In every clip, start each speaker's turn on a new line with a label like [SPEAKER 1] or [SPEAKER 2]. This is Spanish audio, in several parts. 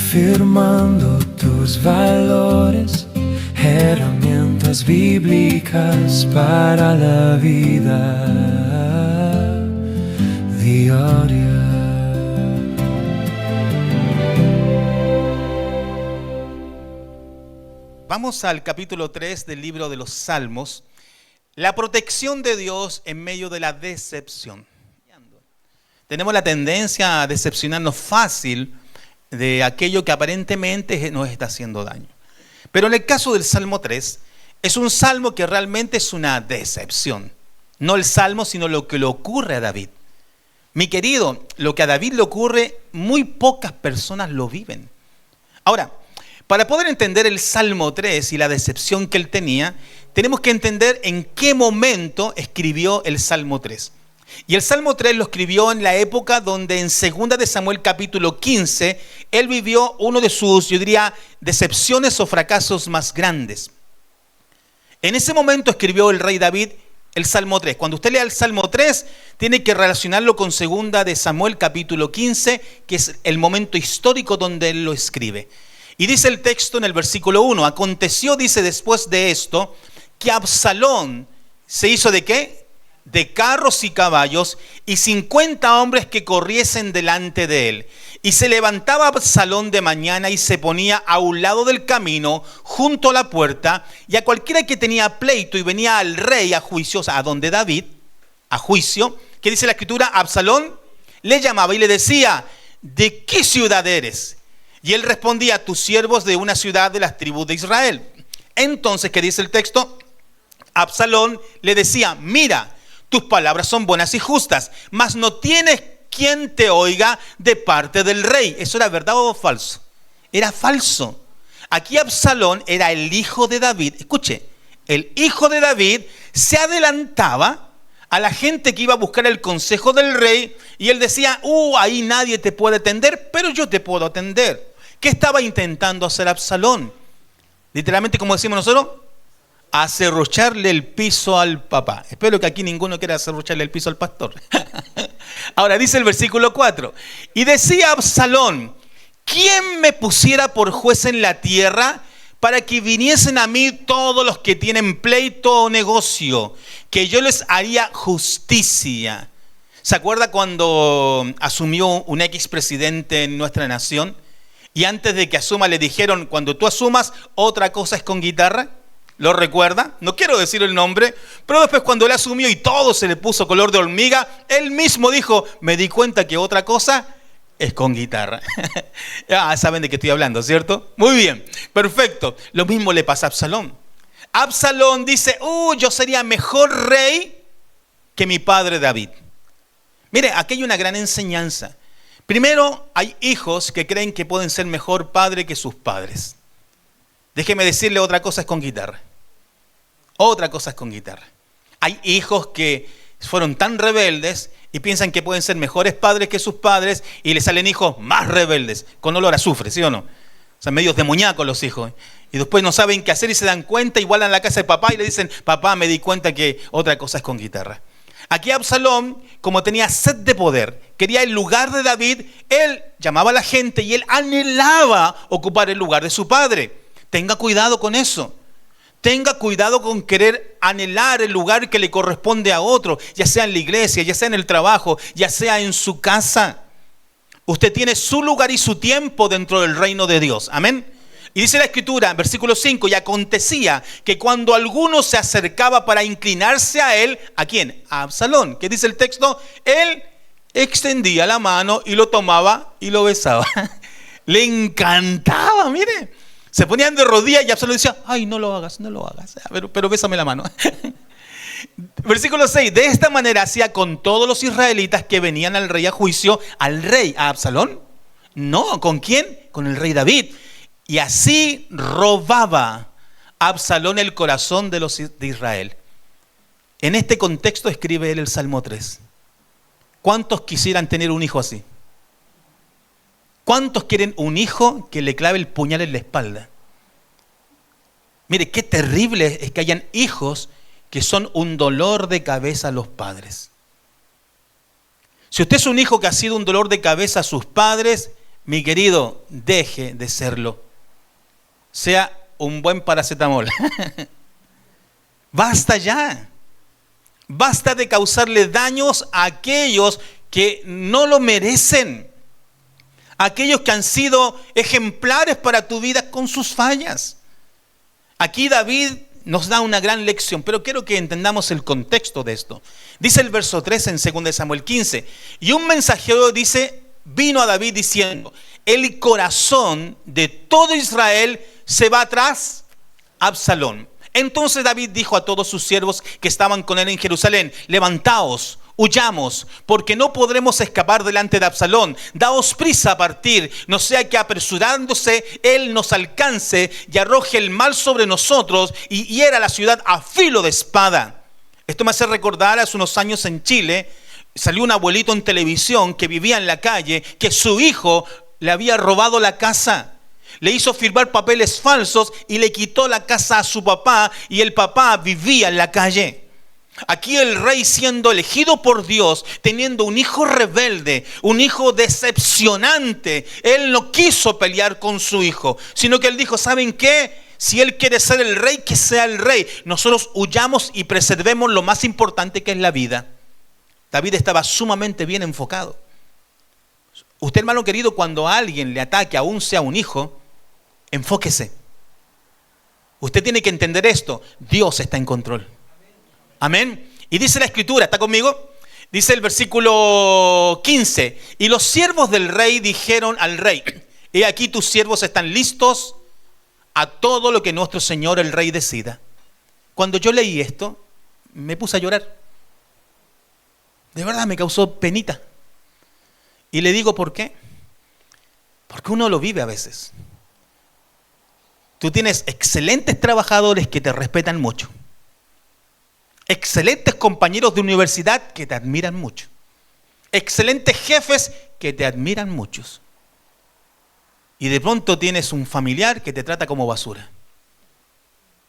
[SPEAKER 1] afirmando tus valores, herramientas bíblicas para la vida diaria.
[SPEAKER 2] Vamos al capítulo 3 del libro de los Salmos. La protección de Dios en medio de la decepción. Tenemos la tendencia a decepcionarnos fácil de aquello que aparentemente nos está haciendo daño. Pero en el caso del Salmo 3, es un salmo que realmente es una decepción. No el salmo, sino lo que le ocurre a David. Mi querido, lo que a David le ocurre, muy pocas personas lo viven. Ahora, para poder entender el Salmo 3 y la decepción que él tenía, tenemos que entender en qué momento escribió el Salmo 3. Y el Salmo 3 lo escribió en la época donde en 2 de Samuel capítulo 15, él vivió uno de sus, yo diría, decepciones o fracasos más grandes. En ese momento escribió el rey David el Salmo 3. Cuando usted lea el Salmo 3, tiene que relacionarlo con 2 de Samuel capítulo 15, que es el momento histórico donde él lo escribe. Y dice el texto en el versículo 1, aconteció, dice, después de esto, que Absalón se hizo ¿de qué? De carros y caballos y 50 hombres que corriesen delante de él. Y se levantaba Absalón de mañana y se ponía a un lado del camino, junto a la puerta, y a cualquiera que tenía pleito y venía al rey a juicio, o sea, a donde David, a juicio, que dice la escritura, Absalón le llamaba y le decía, ¿de qué ciudad eres? Y él respondía, tus siervos de una ciudad de las tribus de Israel. Entonces, ¿qué dice el texto? Absalón le decía, mira, tus palabras son buenas y justas, mas no tienes quien te oiga de parte del rey. ¿Eso era verdad o falso? Era falso. Aquí Absalón era el hijo de David. Escuche, el hijo de David se adelantaba a la gente que iba a buscar el consejo del rey y él decía, ahí nadie te puede atender, pero yo te puedo atender. ¿Qué estaba intentando hacer Absalón? Literalmente, como decimos nosotros, acerrucharle el piso al papá. Espero que aquí ninguno quiera acerrucharle el piso al pastor. Ahora dice el versículo 4. Y decía Absalón, ¿quién me pusiera por juez en la tierra para que viniesen a mí todos los que tienen pleito o negocio, que yo les haría justicia? ¿Se acuerda cuando asumió un expresidente en nuestra nación? Y antes de que asuma le dijeron, cuando tú asumas, otra cosa es con guitarra. ¿Lo recuerda? No quiero decir el nombre, pero después cuando él asumió y todo se le puso color de hormiga, él mismo dijo, me di cuenta que otra cosa es con guitarra. Saben de qué estoy hablando, ¿cierto? Muy bien, perfecto. Lo mismo le pasa a Absalón. Absalón dice, yo sería mejor rey que mi padre David. Mire, aquí hay una gran enseñanza. Primero, hay hijos que creen que pueden ser mejor padre que sus padres. Déjeme decirle, otra cosa es con guitarra. Otra cosa es con guitarra. Hay hijos que fueron tan rebeldes y piensan que pueden ser mejores padres que sus padres y les salen hijos más rebeldes, con olor a azufre, ¿sí o no? O sea, medios demoníacos los hijos. Y después no saben qué hacer y se dan cuenta, igual a la casa de papá y le dicen, papá, me di cuenta que otra cosa es con guitarra. Aquí Absalón, como tenía sed de poder, quería el lugar de David, él llamaba a la gente y él anhelaba ocupar el lugar de su padre. Tenga cuidado con eso. Tenga cuidado con querer anhelar el lugar que le corresponde a otro, ya sea en la iglesia, ya sea en el trabajo, ya sea en su casa. Usted tiene su lugar y su tiempo dentro del reino de Dios. Amén. Y dice la escritura, versículo 5, y acontecía que cuando alguno se acercaba para inclinarse a él, ¿a quién? A Absalón. ¿Qué dice el texto? Él extendía la mano y lo tomaba y lo besaba. Le encantaba, mire. Se ponían de rodillas y Absalón decía, ay, no lo hagas, pero bésame la mano. Versículo 6, de esta manera hacía con todos los israelitas que venían al rey a juicio. ¿Al rey? ¿A Absalón? No, ¿con quién? Con el rey David. Y así robaba Absalón el corazón de los de Israel. En este contexto escribe él el Salmo 3. ¿Cuántos quisieran tener un hijo así? ¿Cuántos quieren un hijo que le clave el puñal en la espalda? Mire, qué terrible es que hayan hijos que son un dolor de cabeza a los padres. Si usted es un hijo que ha sido un dolor de cabeza a sus padres, mi querido, deje de serlo. Sea un buen paracetamol. Basta ya. Basta de causarle daños a aquellos que no lo merecen. Aquellos que han sido ejemplares para tu vida con sus fallas. Aquí David nos da una gran lección, pero quiero que entendamos el contexto de esto. Dice el verso 3 en 2 Samuel 15. Y un mensajero vino a David diciendo: el corazón de todo Israel se va tras Absalón. Entonces David dijo a todos sus siervos que estaban con él en Jerusalén: levantaos, huyamos, porque no podremos escapar delante de Absalón. Daos prisa a partir, no sea que apresurándose él nos alcance y arroje el mal sobre nosotros y hiera la ciudad a filo de espada. Esto me hace recordar hace unos años en Chile, salió un abuelito en televisión que vivía en la calle, que su hijo le había robado la casa. Le hizo firmar papeles falsos y le quitó la casa a su papá, y el papá vivía en la calle. Aquí el rey, siendo elegido por Dios, teniendo un hijo rebelde, un hijo decepcionante, él no quiso pelear con su hijo, sino que él dijo: ¿saben qué? Si él quiere ser el rey, que sea el rey. Nosotros huyamos y preservemos lo más importante, que es la vida. David estaba sumamente bien enfocado. Usted, hermano querido, cuando a alguien le ataque, aún sea un hijo, enfóquese. Usted tiene que entender esto: Dios está en control. Amén. Y dice la escritura, ¿está conmigo? Dice el versículo 15: y los siervos del rey dijeron al rey: he aquí tus siervos están listos a todo lo que nuestro señor el rey decida. Cuando yo leí esto, me puse a llorar. De verdad me causó penita. Y le digo: ¿por qué? Porque uno lo vive a veces. Tú tienes excelentes trabajadores que te respetan mucho. Excelentes compañeros de universidad que te admiran mucho. Excelentes jefes que te admiran muchos. Y de pronto tienes un familiar que te trata como basura.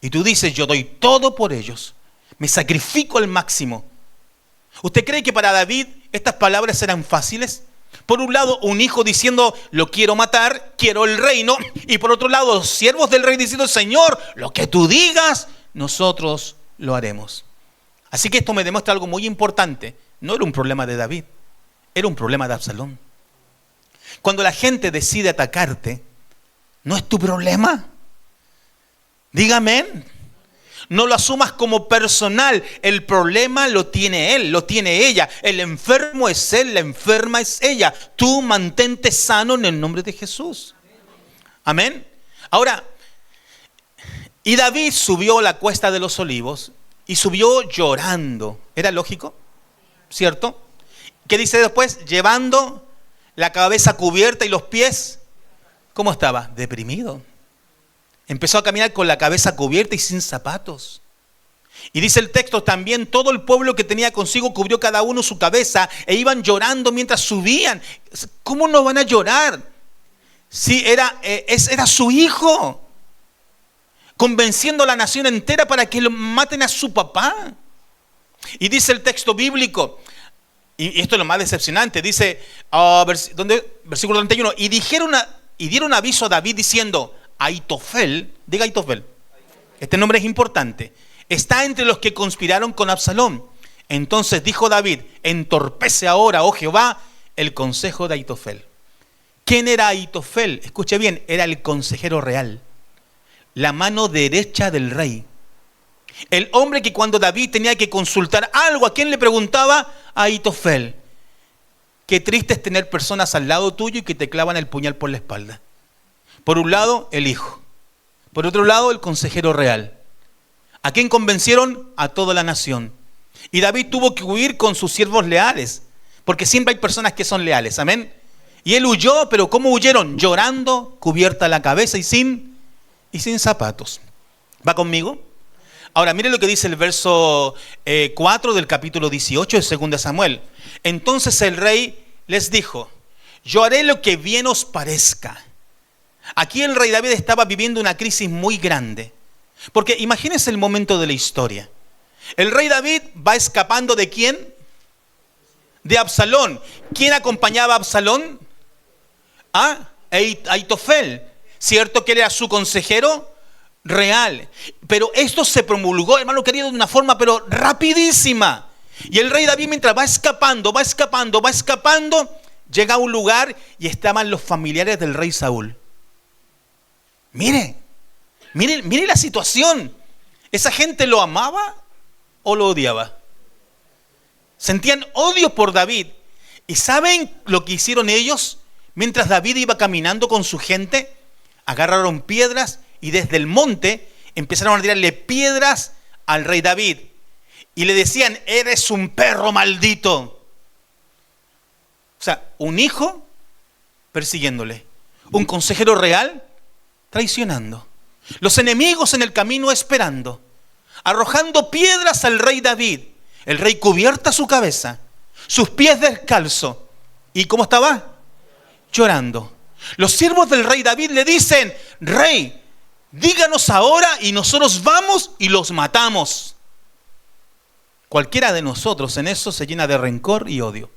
[SPEAKER 2] Y tú dices: yo doy todo por ellos. Me sacrifico al máximo. ¿Usted cree que para David estas palabras eran fáciles? Por un lado, un hijo diciendo: lo quiero matar, quiero el reino. Y por otro lado, los siervos del rey diciendo: Señor, lo que tú digas, nosotros lo haremos. Así que esto me demuestra algo muy importante. No era un problema de David, era un problema de Absalón. Cuando la gente decide atacarte, no es tu problema. Dígame. No lo asumas como personal. El problema lo tiene él, lo tiene ella. El enfermo es él, la enferma es ella. Tú mantente sano en el nombre de Jesús. Amén. Ahora, y David subió la cuesta de los olivos y subió llorando. ¿Era lógico? ¿Cierto? ¿Qué dice después? Llevando la cabeza cubierta y los pies. ¿Cómo estaba? Deprimido. Empezó a caminar con la cabeza cubierta y sin zapatos. Y dice el texto también: todo el pueblo que tenía consigo cubrió cada uno su cabeza e iban llorando mientras subían. ¿Cómo no van a llorar? Si era su hijo, convenciendo a la nación entera para que lo maten a su papá. Y dice el texto bíblico, y esto es lo más decepcionante, dice, versículo 31, y dieron aviso a David diciendo: Ahitofel, diga Ahitofel, este nombre es importante, está entre los que conspiraron con Absalón. Entonces dijo David: entorpece ahora, oh Jehová, el consejo de Ahitofel. ¿Quién era Ahitofel? Escuche bien, era el consejero real, la mano derecha del rey. El hombre que cuando David tenía que consultar algo, ¿a quién le preguntaba? A Ahitofel. Qué triste es tener personas al lado tuyo y que te clavan el puñal por la espalda. Por un lado, el hijo. Por otro lado, el consejero real. ¿A quién convencieron? A toda la nación. Y David tuvo que huir con sus siervos leales, porque siempre hay personas que son leales. Amén. Y él huyó, pero ¿cómo huyeron? Llorando, cubierta la cabeza y sin zapatos. ¿Va conmigo? Ahora, mire lo que dice el verso 4 del capítulo 18 de 2 Samuel. Entonces el rey les dijo: yo haré lo que bien os parezca. Aquí el rey David estaba viviendo una crisis muy grande. Porque imagínense el momento de la historia. El rey David va escapando ¿de quién? De Absalón. ¿Quién acompañaba a Absalón? Aitofel. ¿Cierto que él era su consejero real? Pero esto se promulgó, hermano querido, de una forma pero rapidísima. Y el rey David, mientras va escapando, llega a un lugar y estaban los familiares del rey Saúl. Mire la situación. ¿Esa gente lo amaba o lo odiaba? Sentían odio por David. ¿Y saben lo que hicieron ellos? Mientras David iba caminando con su gente, agarraron piedras y desde el monte empezaron a tirarle piedras al rey David. Y le decían: eres un perro maldito. O sea, un hijo persiguiéndole, un consejero real traicionando, los enemigos en el camino esperando, arrojando piedras al rey David. El rey cubierta su cabeza, sus pies descalzos. ¿Y cómo estaba? Llorando. Los siervos del rey David le dicen: rey, díganos ahora y nosotros vamos y los matamos. Cualquiera de nosotros en eso se llena de rencor y odio.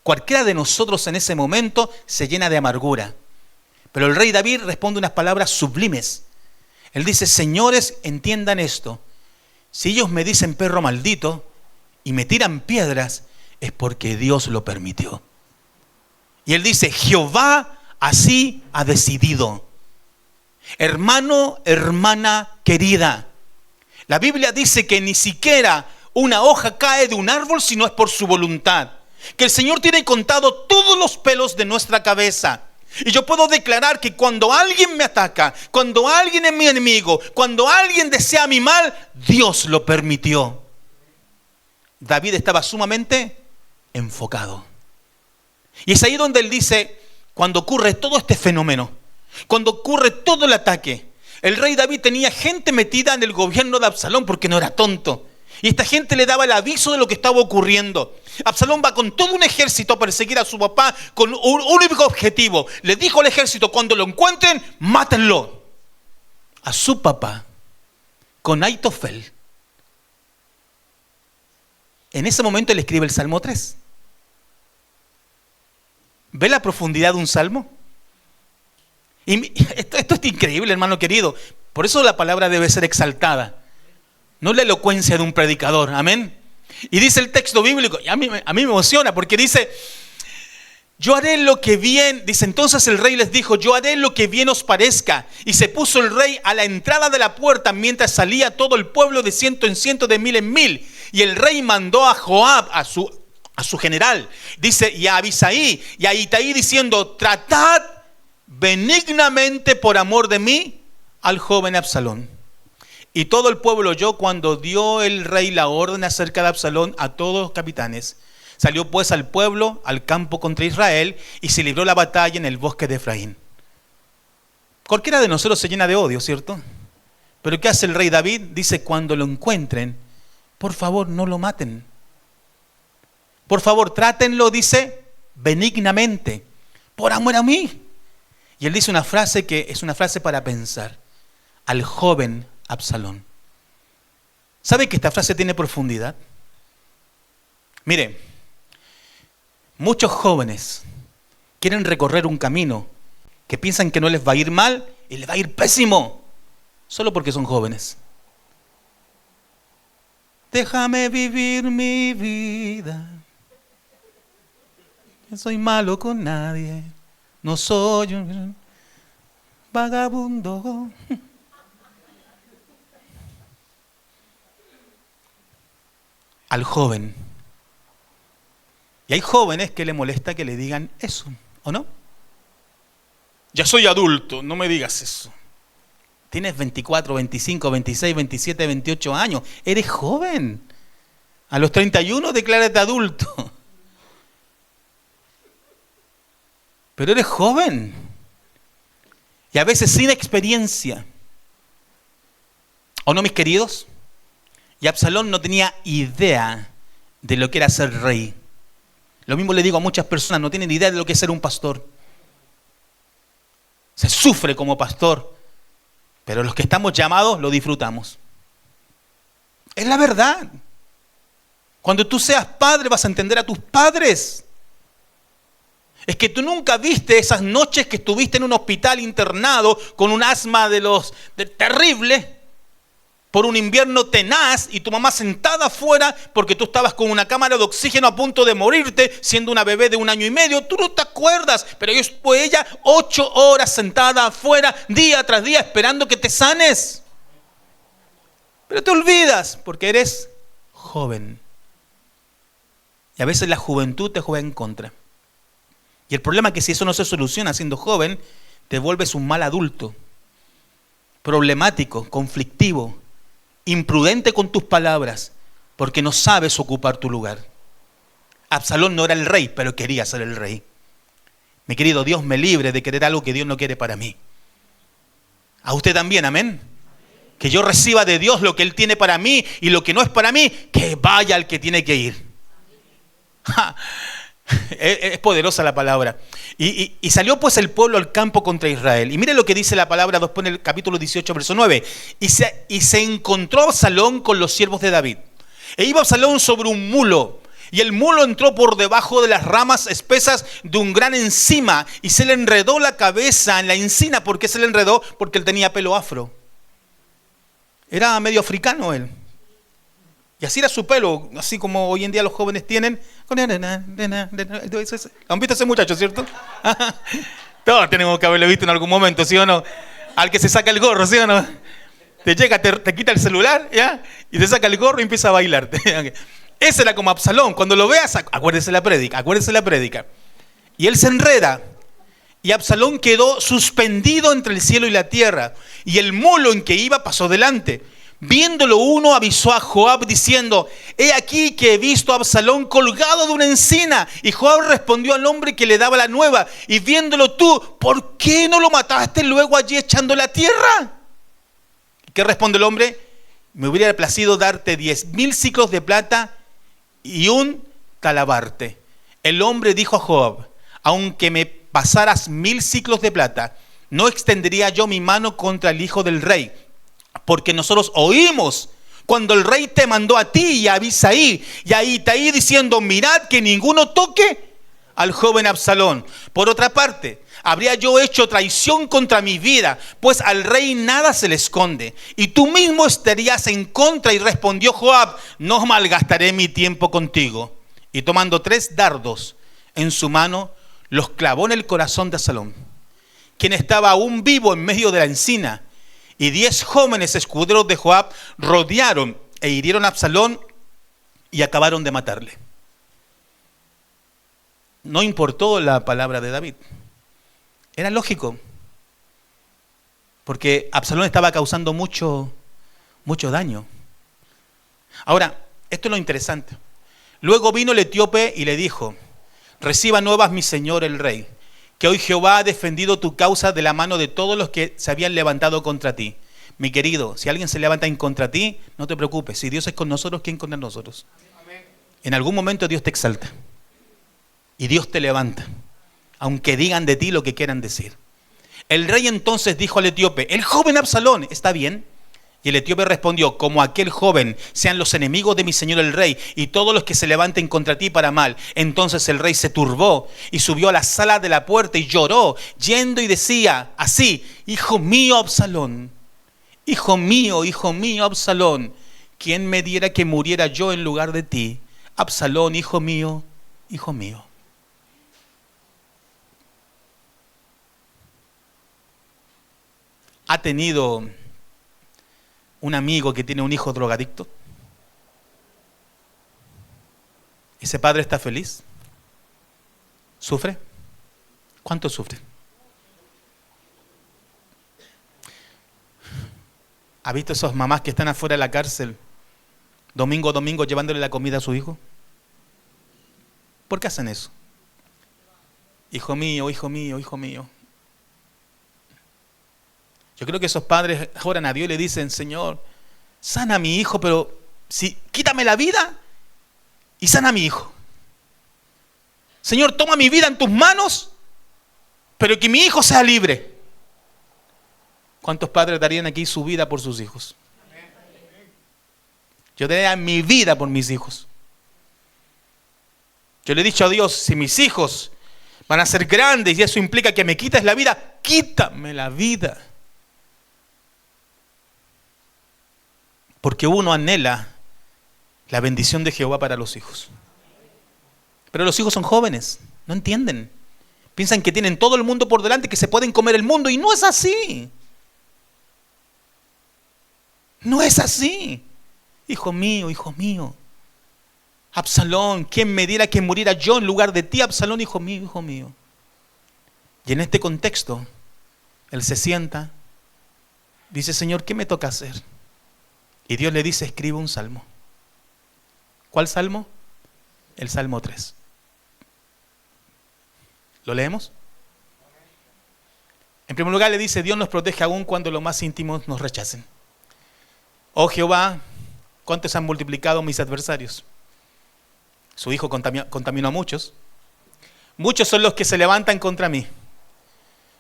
[SPEAKER 2] Cualquiera de nosotros en ese momento se llena de amargura. Pero el rey David responde unas palabras sublimes. Él dice: señores, entiendan esto. Si ellos me dicen perro maldito y me tiran piedras, es porque Dios lo permitió. Y él dice: Jehová así ha decidido. Hermano, hermana querida, la Biblia dice que ni siquiera una hoja cae de un árbol si no es por su voluntad. Que el Señor tiene contado todos los pelos de nuestra cabeza. Y yo puedo declarar que cuando alguien me ataca, cuando alguien es mi enemigo, cuando alguien desea mi mal, Dios lo permitió. David estaba sumamente enfocado. Y es ahí donde él dice, cuando ocurre todo este fenómeno, cuando ocurre todo el ataque, el rey David tenía gente metida en el gobierno de Absalón porque no era tonto. Y esta gente le daba el aviso de lo que estaba ocurriendo. Absalón va con todo un ejército a perseguir a su papá con un único objetivo. Le dijo al ejército: cuando lo encuentren, mátenlo. A su papá, con Aitofel. En ese momento él escribe el Salmo 3. ¿Ve la profundidad de un salmo? Y esto es increíble, hermano querido. Por eso la palabra debe ser exaltada. No la elocuencia de un predicador, amén. Y dice el texto bíblico, y a mí me emociona porque dice: yo haré lo que bien, dice entonces el rey les dijo: yo haré lo que bien os parezca. Y se puso el rey a la entrada de la puerta mientras salía todo el pueblo de ciento en ciento, de mil en mil. Y el rey mandó a Joab, a su general, dice, y a Abisaí y a Itaí diciendo: tratad benignamente por amor de mí al joven Absalón. Y todo el pueblo oyó cuando dio el rey la orden acerca de Absalón a todos los capitanes. Salió pues al pueblo al campo contra Israel y se libró la batalla en el bosque de Efraín. Cualquiera de nosotros se llena de odio, ¿cierto? Pero ¿qué hace el rey David? Dice: cuando lo encuentren, por favor no lo maten. Por favor trátenlo, dice, benignamente, por amor a mí. Y él dice una frase que es una frase para pensar: al joven Absalón. ¿Sabe que esta frase tiene profundidad? Mire, muchos jóvenes quieren recorrer un camino que piensan que no les va a ir mal y les va a ir pésimo, solo porque son jóvenes. Déjame vivir mi vida. No soy malo con nadie. No soy un vagabundo. Al joven. Y hay jóvenes que le molesta que le digan eso, ¿o no? Ya soy adulto, no me digas eso. Tienes 24, 25, 26, 27, 28 años. Eres joven. A los 31 declárate adulto. Pero eres joven. Y a veces sin experiencia. ¿O no, mis queridos? Y Absalón no tenía idea de lo que era ser rey. Lo mismo le digo a muchas personas: no tienen idea de lo que es ser un pastor. Se sufre como pastor, pero los que estamos llamados lo disfrutamos. Es la verdad. Cuando tú seas padre vas a entender a tus padres. Es que tú nunca viste esas noches que estuviste en un hospital internado con un asma terrible por un invierno tenaz y tu mamá sentada afuera porque tú estabas con una cámara de oxígeno a punto de morirte siendo una bebé de 1 año y medio. Tú no te acuerdas, pero fue ella 8 horas sentada afuera día tras día esperando que te sanes. Pero te olvidas porque eres joven. Y a veces la juventud te juega en contra. Y el problema es que si eso no se soluciona siendo joven, te vuelves un mal adulto, problemático, conflictivo, imprudente con tus palabras, porque no sabes ocupar tu lugar. Absalón no era el rey, pero quería ser el rey. Mi querido, Dios me libre de querer algo que Dios no quiere para mí. A usted también, amén. Que yo reciba de Dios lo que Él tiene para mí y lo que no es para mí, que vaya al que tiene que ir. Es poderosa la palabra. Y salió pues el pueblo al campo contra Israel. Y mire lo que dice la palabra después en el capítulo 18, verso 9. Y se encontró Absalón con los siervos de David. E iba Absalón sobre un mulo. Y el mulo entró por debajo de las ramas espesas de un gran encina. Y se le enredó la cabeza en la encina. ¿Por qué se le enredó? Porque él tenía pelo afro. Era medio africano él. Y así era su pelo, así como hoy en día los jóvenes tienen. ¿Han visto a ese muchacho, cierto? Todos tenemos que haberlo visto en algún momento, ¿sí o no? Al que se saca el gorro, ¿sí o no? Te llega, te quita el celular, ¿ya? Y te saca el gorro y empieza a bailar. Ese era como Absalón. Cuando lo veas, acuérdese la prédica. Y él se enreda. Y Absalón quedó suspendido entre el cielo y la tierra. Y el mulo en que iba pasó delante. Viéndolo uno avisó a Joab diciendo: he aquí que he visto a Absalón colgado de una encina. Y Joab respondió al hombre que le daba la nueva: y viéndolo tú, ¿por qué no lo mataste luego allí echándole a tierra? ¿Qué responde el hombre? Me hubiera placido darte 10,000 siclos de plata y un talabarte. El hombre dijo a Joab: aunque me pasaras 1,000 siclos de plata, no extendería yo mi mano contra el hijo del rey. Porque nosotros oímos cuando el rey te mandó a ti y a Abisaí y a Itaí diciendo: mirad que ninguno toque al joven Absalón. Por otra parte, habría yo hecho traición contra mi vida, pues al rey nada se le esconde. Y tú mismo estarías en contra. Y respondió Joab: no malgastaré mi tiempo contigo. Y tomando 3 dardos en su mano, los clavó en el corazón de Absalón, quien estaba aún vivo en medio de la encina. Y 10 jóvenes escuderos de Joab rodearon e hirieron a Absalón y acabaron de matarle. No importó la palabra de David. Era lógico, porque Absalón estaba causando mucho daño. Ahora, esto es lo interesante. Luego vino el etíope y le dijo: reciba nuevas mi señor el rey, que hoy Jehová ha defendido tu causa de la mano de todos los que se habían levantado contra ti. Mi querido, si alguien se levanta en contra ti, no te preocupes. Si Dios es con nosotros, ¿quién contra nosotros? Amén. En algún momento Dios te exalta. Y Dios te levanta, aunque digan de ti lo que quieran decir. El rey entonces dijo al etíope: el joven Absalón, ¿está bien? Y el etíope respondió: como aquel joven sean los enemigos de mi señor el rey y todos los que se levanten contra ti para mal. Entonces el rey se turbó y subió a la sala de la puerta y lloró, yendo y decía así: hijo mío Absalón, hijo mío Absalón, ¿quién me diera que muriera yo en lugar de ti? Absalón, hijo mío, hijo mío. ¿Ha tenido un amigo que tiene un hijo drogadicto? ¿Ese padre está feliz? ¿Sufre? ¿Cuánto sufre? ¿Ha visto esas mamás que están afuera de la cárcel, domingo a domingo, llevándole la comida a su hijo? ¿Por qué hacen eso? Hijo mío, hijo mío, hijo mío. Yo creo que esos padres oran a Dios y le dicen: Señor, sana a mi hijo, pero quítame la vida y sana a mi hijo. Señor, toma mi vida en tus manos, pero que mi hijo sea libre. ¿Cuántos padres darían aquí su vida por sus hijos? Yo daría mi vida por mis hijos. Yo le he dicho a Dios: si mis hijos Van a ser grandes y eso implica que me quites la vida. Quítame la vida. Porque uno anhela la bendición de Jehová para los hijos. Pero los hijos son jóvenes, no entienden. Piensan que tienen todo el mundo por delante, que se pueden comer el mundo, y no es así. No es así. Hijo mío. Absalón, ¿quién me diera que muriera yo en lugar de ti, Absalón, hijo mío, hijo mío? Y en este contexto, él se sienta, dice, Señor, ¿qué me toca hacer? Y Dios le dice, escribe un salmo. ¿Cuál salmo? El Salmo 3. ¿Lo leemos? En primer lugar le dice, Dios nos protege aún cuando los más íntimos nos rechacen. Oh Jehová, ¿cuántos han multiplicado mis adversarios? Su hijo contaminó a muchos. Muchos son los que se levantan contra mí.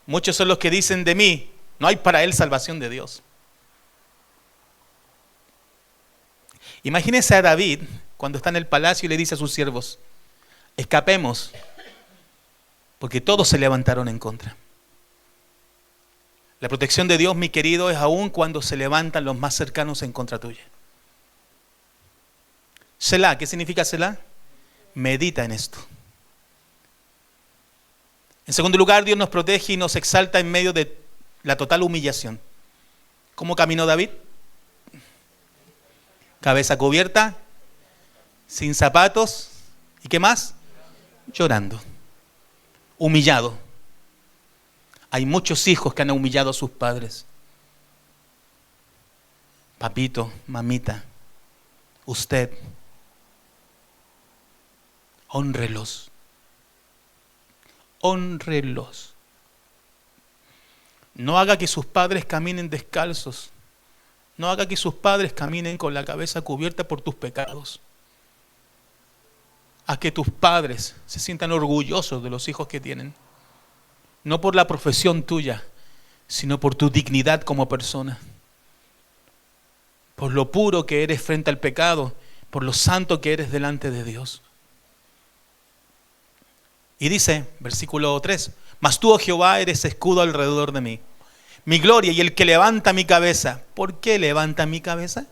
[SPEAKER 2] Muchos son los que dicen de mí, no hay para él salvación de Dios. Imagínense a David cuando está en el palacio y le dice a sus siervos, escapemos, porque todos se levantaron en contra. La protección de Dios, mi querido, es aún cuando se levantan los más cercanos en contra tuya. Selah, ¿qué significa Selah? Medita en esto. En segundo lugar, Dios nos protege y nos exalta en medio de la total humillación. ¿Cómo caminó David? Cabeza cubierta, sin zapatos, ¿y qué más? Llorando, humillado. Hay muchos hijos que han humillado a sus padres. Papito, mamita, usted, hónrelos. Hónrelos. No haga que sus padres caminen descalzos. No haga que sus padres caminen con la cabeza cubierta por tus pecados. Haz que tus padres se sientan orgullosos de los hijos que tienen. No por la profesión tuya, sino por tu dignidad como persona. Por lo puro que eres frente al pecado, por lo santo que eres delante de Dios. Y dice, versículo 3, mas tú, oh Jehová, eres escudo alrededor de mí, mi gloria y el que levanta mi cabeza. ¿Por qué levanta mi cabeza?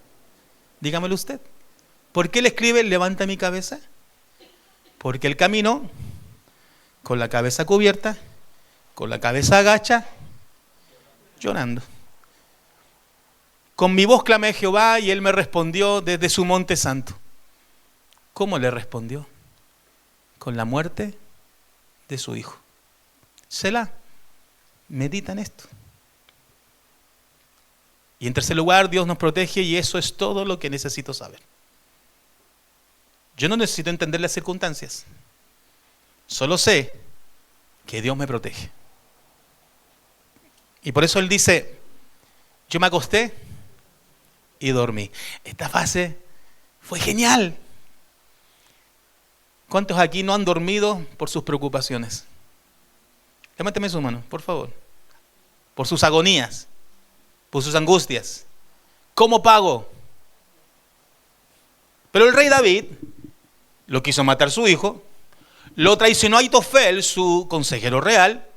[SPEAKER 2] Dígamelo usted. ¿Por qué le escribe levanta mi cabeza? Porque él caminó con la cabeza cubierta, con la cabeza agacha, llorando. Con mi voz clamé a Jehová y él me respondió desde su monte santo. ¿Cómo le respondió? Con la muerte de su hijo. Selah, medita en esto. Y en tercer lugar, Dios nos protege y eso es todo lo que necesito saber. Yo no necesito entender las circunstancias. Solo sé que Dios me protege. Y por eso Él dice, yo me acosté y dormí. Esta fase fue genial. ¿Cuántos aquí no han dormido por sus preocupaciones? Levánteme su mano, por favor. Por sus agonías, por sus angustias. ¿Cómo pago? Pero el rey David lo quiso matar su hijo, lo traicionó a Ahitofel, su consejero real.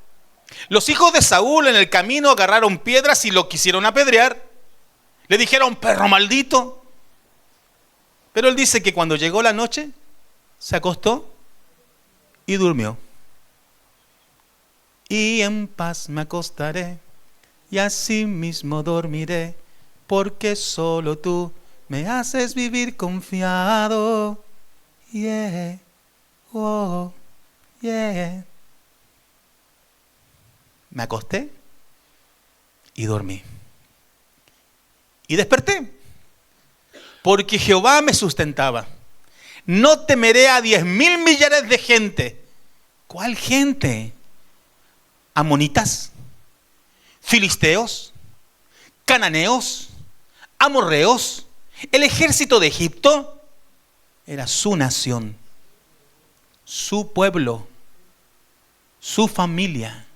[SPEAKER 2] Los hijos de Saúl en el camino agarraron piedras y lo quisieron apedrear. Le dijeron, perro maldito. Pero él dice que cuando llegó la noche, se acostó y durmió. Y en paz me acostaré y así mismo dormiré, porque solo tú me haces vivir confiado. Yeah, oh, yeah. Me acosté y dormí. Y desperté, porque Jehová me sustentaba. No temeré a 10,000 millares de gente. ¿Cuál gente? Amonitas, filisteos, cananeos, amorreos. El ejército de Egipto era su nación, su pueblo, su familia.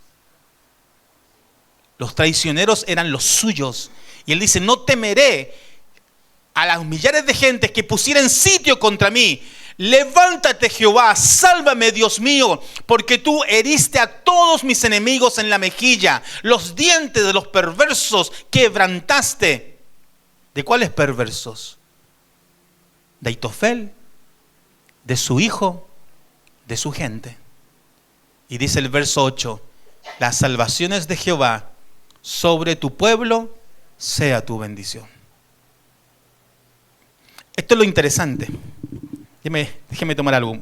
[SPEAKER 2] Los traicioneros eran los suyos. Y él dice, no temeré a las millares de gentes que pusieran sitio contra mí. Levántate, Jehová, sálvame, Dios mío, porque tú heriste a todos mis enemigos en la mejilla. Los dientes de los perversos quebrantaste. ¿De cuáles perversos? De Ahitofel, de su hijo, de su gente. Y dice el verso 8, las salvaciones de Jehová sobre tu pueblo sea tu bendición. Esto es lo interesante. Déjeme tomar algo.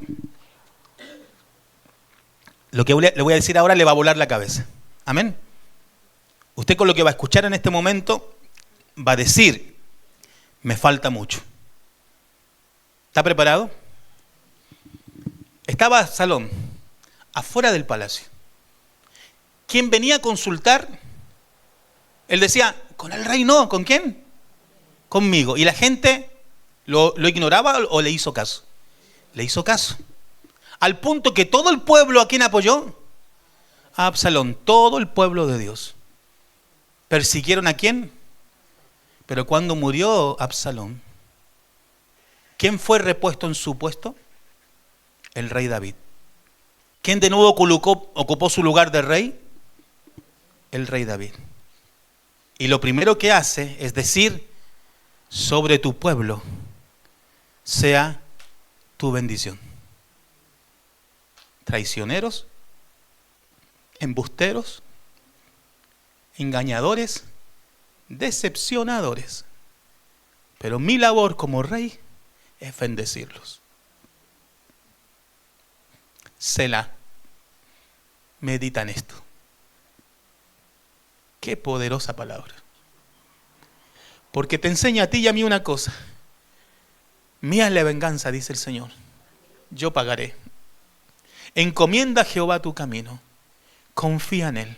[SPEAKER 2] Lo que le voy a decir ahora le va a volar la cabeza. Amén. Usted con lo que va a escuchar en este momento va a decir, me falta mucho. ¿Está preparado? Estaba Absalón afuera del palacio. ¿Quién venía a consultar? Él decía, con el rey no, ¿con quién? Conmigo. Y la gente lo ignoraba o le hizo caso. Le hizo caso. Al punto que todo el pueblo, ¿a quién apoyó? A Absalón, todo el pueblo de Dios. ¿Persiguieron a quién? Pero cuando murió Absalón, ¿quién fue repuesto en su puesto? El rey David. ¿Quién de nuevo ocupó su lugar de rey? El rey David. Y lo primero que hace es decir, sobre tu pueblo sea tu bendición. Traicioneros, embusteros, engañadores, decepcionadores. Pero mi labor como rey es bendecirlos. Selah. Medita en esto. Qué poderosa palabra. Porque te enseña a ti y a mí una cosa. Mía es la venganza, dice el Señor. Yo pagaré. Encomienda a Jehová tu camino. Confía en Él.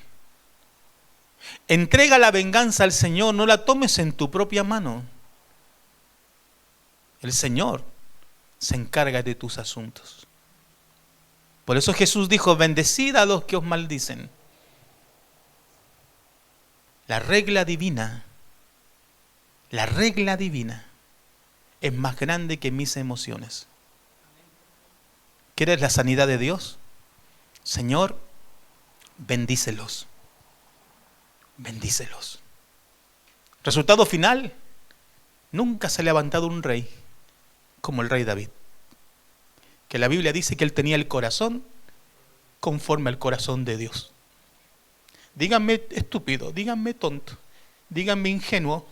[SPEAKER 2] Entrega la venganza al Señor. No la tomes en tu propia mano. El Señor se encarga de tus asuntos. Por eso Jesús dijo, bendecid a los que os maldicen. La regla divina es más grande que mis emociones. ¿Quieres la sanidad de Dios? Señor, bendícelos. Bendícelos. Resultado final, nunca se ha levantado un rey como el rey David. Que la Biblia dice que él tenía el corazón conforme al corazón de Dios. Díganme estúpido, díganme tonto, díganme ingenuo,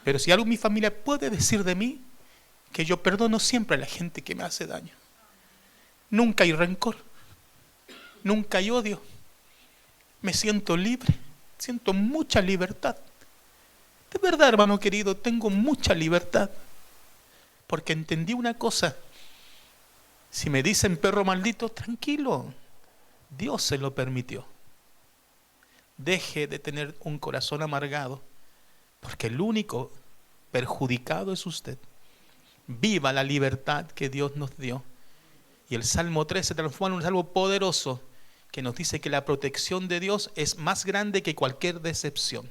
[SPEAKER 2] pero si algo mi familia puede decir de mí, que yo perdono siempre a la gente que me hace daño. Nunca hay rencor, nunca hay odio. Me siento libre, siento mucha libertad. De verdad, hermano querido, tengo mucha libertad, porque entendí una cosa. Si me dicen perro maldito, tranquilo, Dios se lo permitió. Deje de tener un corazón amargado, porque el único perjudicado es usted. Viva la libertad que Dios nos dio. Y el Salmo 3 se transforma en un salmo poderoso que nos dice que la protección de Dios es más grande que cualquier decepción.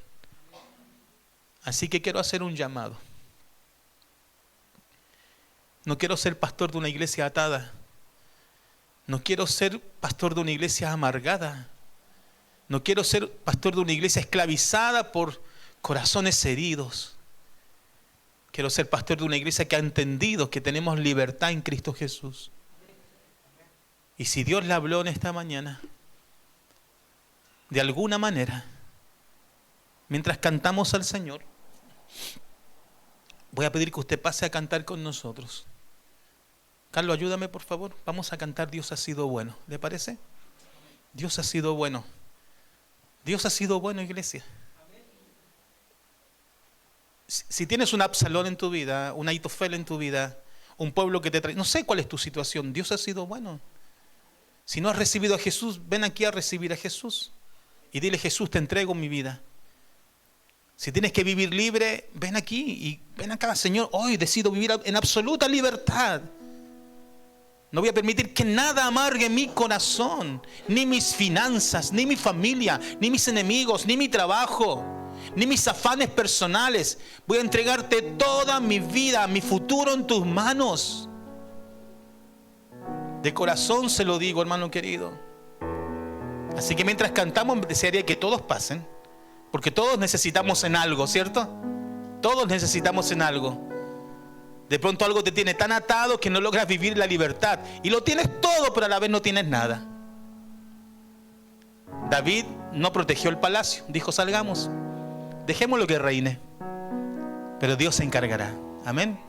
[SPEAKER 2] Así que quiero hacer un llamado. No quiero ser pastor de una iglesia atada. No quiero ser pastor de una iglesia amargada. No quiero ser pastor de una iglesia esclavizada por corazones heridos. Quiero ser pastor de una iglesia que ha entendido que tenemos libertad en Cristo Jesús. Y si Dios le habló en esta mañana, de alguna manera, mientras cantamos al Señor, voy a pedir que usted pase a cantar con nosotros. Carlos, ayúdame por favor. Vamos a cantar Dios ha sido bueno. ¿Le parece? Dios ha sido bueno. Dios ha sido bueno, iglesia. Si tienes un Absalón en tu vida, un Ahitofel en tu vida, un pueblo que te trae, no sé cuál es tu situación, Dios ha sido bueno. Si no has recibido a Jesús, ven aquí a recibir a Jesús. Y dile, Jesús, te entrego mi vida. Si tienes que vivir libre, ven aquí y ven acá, Señor, hoy decido vivir en absoluta libertad. No voy a permitir que nada amargue mi corazón, ni mis finanzas, ni mi familia, ni mis enemigos, ni mi trabajo, ni mis afanes personales. Voy a entregarte toda mi vida, mi futuro en tus manos. De corazón se lo digo, hermano querido. Así que mientras cantamos, desearía que todos pasen, porque todos necesitamos en algo, ¿cierto? Todos necesitamos en algo. De pronto algo te tiene tan atado que no logras vivir la libertad. Y lo tienes todo, pero a la vez no tienes nada. David no protegió el palacio. Dijo, salgamos. Dejémoslo que reine. Pero Dios se encargará. Amén.